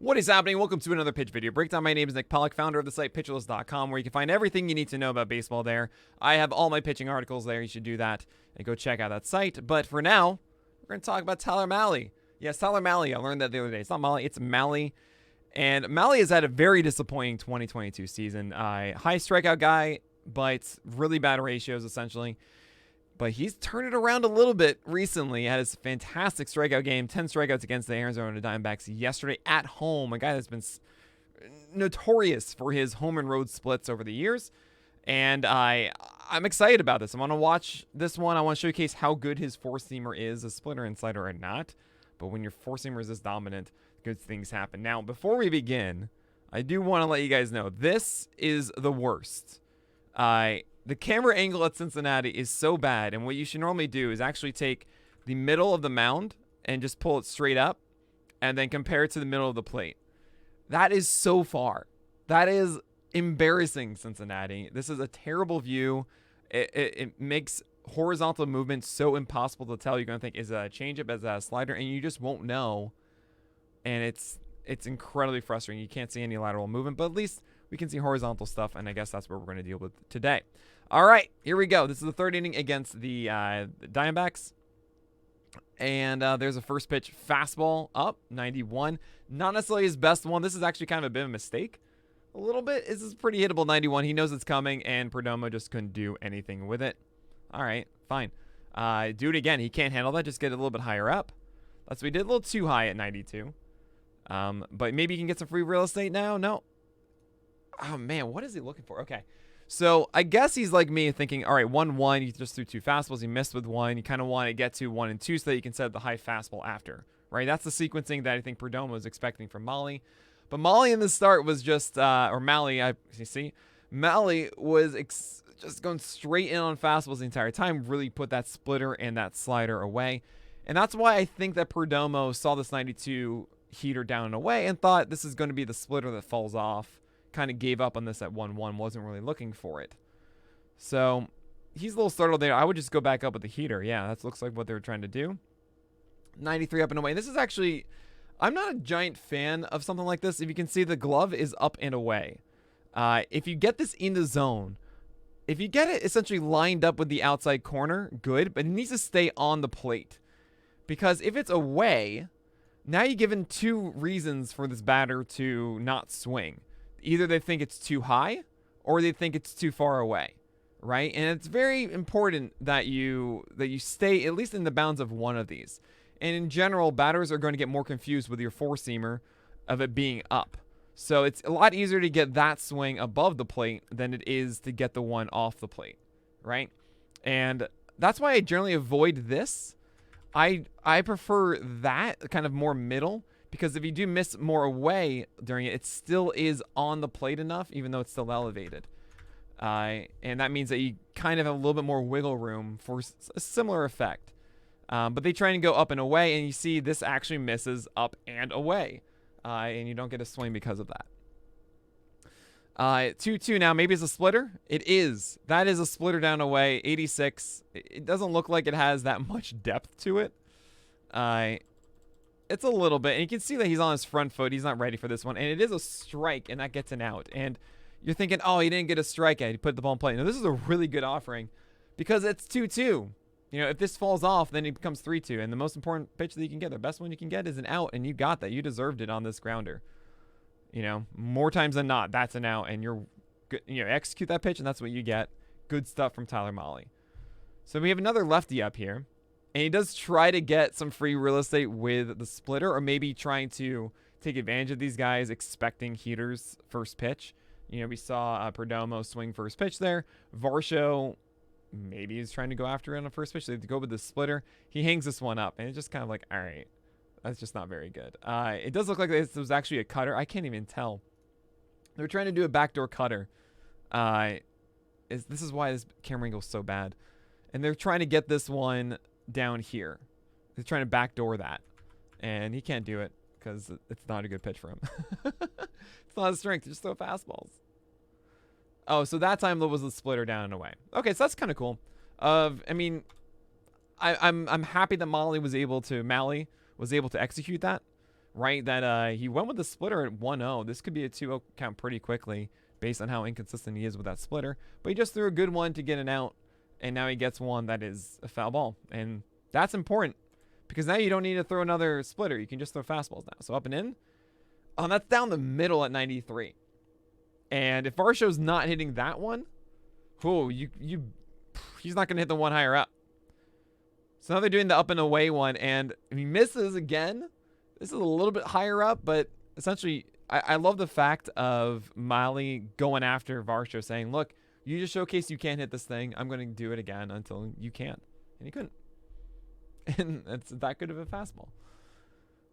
What is happening? Welcome to another pitch video breakdown. My name is Nick Pollack, founder of the site pitcherlist.com, where you can find everything you need to know about baseball there. I have all my pitching articles there. You should do that and go check out that site. But for now, we're going to talk about Tyler Mahle. Yes, Tyler Mahle. I learned that the other day. It's not Mahle, it's Mahle. And Mahle has had a very disappointing 2022 season. High strikeout guy, but really bad ratios, essentially. But he's turned it around a little bit recently. He had his fantastic strikeout game, 10 strikeouts against the Arizona Diamondbacks yesterday at home. A guy that's been notorious for his home and road splits over the years. And I'm excited about this. I want to watch this one. I want to showcase how good his four-seamer is. A splitter and slider are not. But when your four-seamer is this dominant, good things happen. Now, before we begin, I do want to let you guys know, this is the worst. The camera angle at Cincinnati is so bad, and what you should normally do is actually take the middle of the mound and just pull it straight up and then compare it to the middle of the plate. That is so far. That is embarrassing, Cincinnati. This is a terrible view. It makes horizontal movement so impossible to tell. You're going to think, is that a changeup, is that a slider? And you just won't know, and it's incredibly frustrating. You can't see any lateral movement, but at least we can see horizontal stuff, and I guess that's what we're going to deal with today. All right, here we go. This is the third inning against the Diamondbacks. And there's a first pitch fastball up, 91. Not necessarily his best one. This is actually kind of a bit of a mistake. A little bit. This is pretty hittable, 91. He knows it's coming, and Perdomo just couldn't do anything with it. All right, fine. Do it again. He can't handle that. Just get it a little bit higher up. That's what we did. A little too high at 92. But maybe you can get some free real estate now. No. Oh, man, what is he looking for? Okay. So I guess he's like me thinking, all right, 1-1, you just threw two fastballs. You missed with one. You kind of want to get to 1 and 2 so that you can set up the high fastball after, right? That's the sequencing that I think Perdomo was expecting from Mahle. But Mahle in the start was just, or Mahle, Mahle was just going straight in on fastballs the entire time, really put that splitter and that slider away. And that's why I think that Perdomo saw this 92 heater down and away and thought this is going to be the splitter that falls off. Kind of gave up on this at 1-1, wasn't really looking for it. So he's a little startled there. I would just go back up with the heater. Yeah, that looks like what they were trying to do. 93 up and away. This is actually, I'm not a giant fan of something like this. If you can see, the glove is up and away. If you get this in the zone, if you get it essentially lined up with the outside corner, good, but it needs to stay on the plate. Because if it's away, now you're given two reasons for this batter to not swing. Either they think it's too high or they think it's too far away, right? And it's very important that you stay at least in the bounds of one of these. And in general, batters are going to get more confused with your four-seamer of it being up. So it's a lot easier to get that swing above the plate than it is to get the one off the plate, right? And that's why I generally avoid this. I prefer that kind of more middle. Because if you do miss more away during it, it still is on the plate enough, even though it's still elevated. And that means that you kind of have a little bit more wiggle room for a similar effect. But they try and go up and away, and you see this actually misses up and away. And you don't get a swing because of that. 2-2 now. Maybe it's a splitter. It is. That is a splitter down away. 86. It doesn't look like it has that much depth to it. It's a little bit, and you can see that he's on his front foot. He's not ready for this one, and it is a strike, and that gets an out. And you're thinking, oh, he didn't get a strikeout. He put the ball in play. Now, this is a really good offering because it's 2-2. You know, if this falls off, then it becomes 3-2, and the most important pitch that you can get, the best one you can get is an out, and you got that. You deserved it on this grounder. You know, more times than not, that's an out, and you're good, execute that pitch, and that's what you get. Good stuff from Tyler Mahle. So we have another lefty up here. And he does try to get some free real estate with the splitter, or maybe trying to take advantage of these guys expecting heaters first pitch. You know, we saw Perdomo swing first pitch there. Varsho, maybe he's trying to go after it on the first pitch. They have to go with the splitter. He hangs this one up, and it's just kind of like, all right, that's just not very good. It does look like this was actually a cutter. I can't even tell. They're trying to do a backdoor cutter. This is why this camera angle is so bad. And they're trying to get this one down here. He's trying to backdoor that, and he can't do it because it's not a good pitch for him. It's not his strength. Just throw fastballs. Oh, so that time there was the splitter down and away. Okay, so that's kind of cool. I mean, I'm happy that Mahle was able to execute that right? That he went with the splitter at 1-0. This could be a 2-0 count pretty quickly based on how inconsistent he is with that splitter. But he just threw a good one to get an out, and now he gets one that is a foul ball. And that's important because now you don't need to throw another splitter. You can just throw fastballs now. So up and in. Oh, that's down the middle at 93. And if Varsho's not hitting that one, oh, he's not going to hit the one higher up. So now they're doing the up and away one, and he misses again. This is a little bit higher up, but essentially, I love the fact of Mahle going after Varsho, saying, look, you just showcased you can't hit this thing. I'm going to do it again until you can. And he couldn't. And it's that good of a fastball.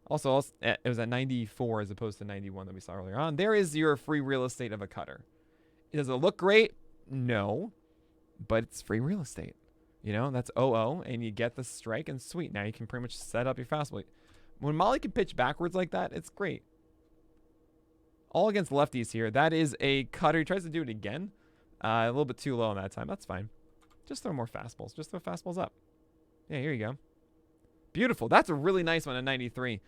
Also, it was at 94 as opposed to 91 that we saw earlier on. There is your free real estate of a cutter. Does it look great? No. But it's free real estate. You know, that's 0-0, and you get the strike, and sweet. Now you can pretty much set up your fastball. When Mahle can pitch backwards like that, it's great. All against lefties here. That is a cutter. He tries to do it again. A little bit too low on that time. That's fine. Just throw more fastballs. Just throw fastballs up. Yeah, here you go. Beautiful. That's a really nice one at 93.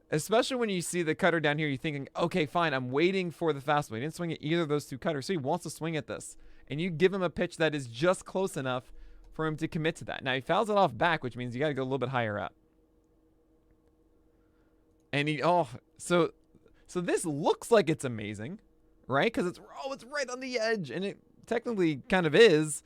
Especially when you see the cutter down here, you're thinking, okay, fine, I'm waiting for the fastball. He didn't swing at either of those two cutters, so he wants to swing at this. And you give him a pitch that is just close enough for him to commit to that. Now, he fouls it off back, which means you got to go a little bit higher up. And so this looks like it's amazing, right? Because it's right on the edge, and it technically kind of is,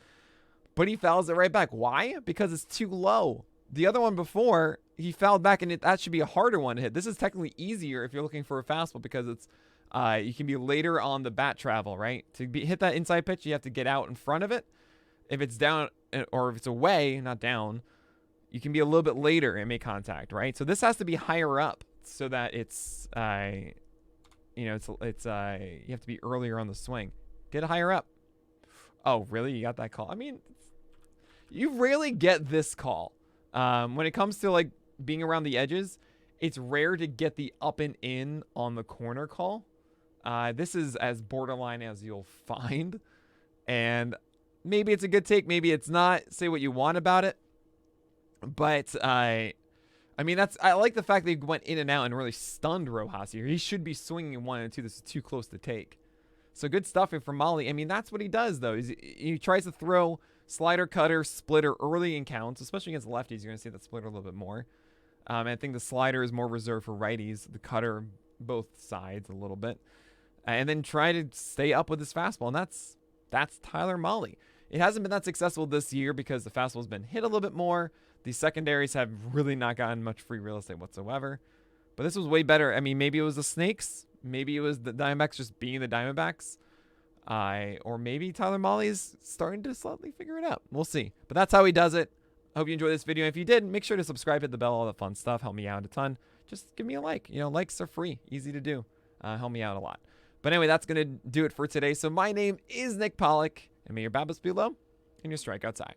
but he fouls it right back. Why? Because it's too low. The other one before, he fouled back, and that should be a harder one to hit. This is technically easier if you're looking for a fastball because it's you can be later on the bat travel, right? To hit that inside pitch, you have to get out in front of it. If it's down or if it's away, not down, you can be a little bit later and make contact, right? So this has to be higher up so that it's you have to be earlier on the swing. Get it higher up. Oh, really? You got that call? I mean, you rarely get this call. When it comes to like being around the edges, it's rare to get the up and in on the corner call. This is as borderline as you'll find. And maybe it's a good take. Maybe it's not. Say what you want about it. But I mean, I like the fact that he went in and out and really stunned Rojas here. He should be swinging 1 and 2. This is too close to take. So good stuff here from Mahle. I mean, that's what he does, though. He tries to throw slider, cutter, splitter early in counts, especially against lefties. You're going to see that splitter a little bit more. I think the slider is more reserved for righties. The cutter, both sides a little bit. And then try to stay up with his fastball. And that's Tyler Mahle. It hasn't been that successful this year because the fastball's been hit a little bit more. The secondaries have really not gotten much free real estate whatsoever. But this was way better. I mean, maybe it was the Snakes. Maybe it was the Diamondbacks just being the Diamondbacks. Or maybe Tyler Mahle is starting to slightly figure it out. We'll see. But that's how he does it. I hope you enjoyed this video. If you did, make sure to subscribe, hit the bell, all that fun stuff. Help me out a ton. Just give me a like. You know, likes are free. Easy to do. Help me out a lot. But anyway, that's going to do it for today. So my name is Nick Pollack, and may your BABIPs be low and your strikeouts high.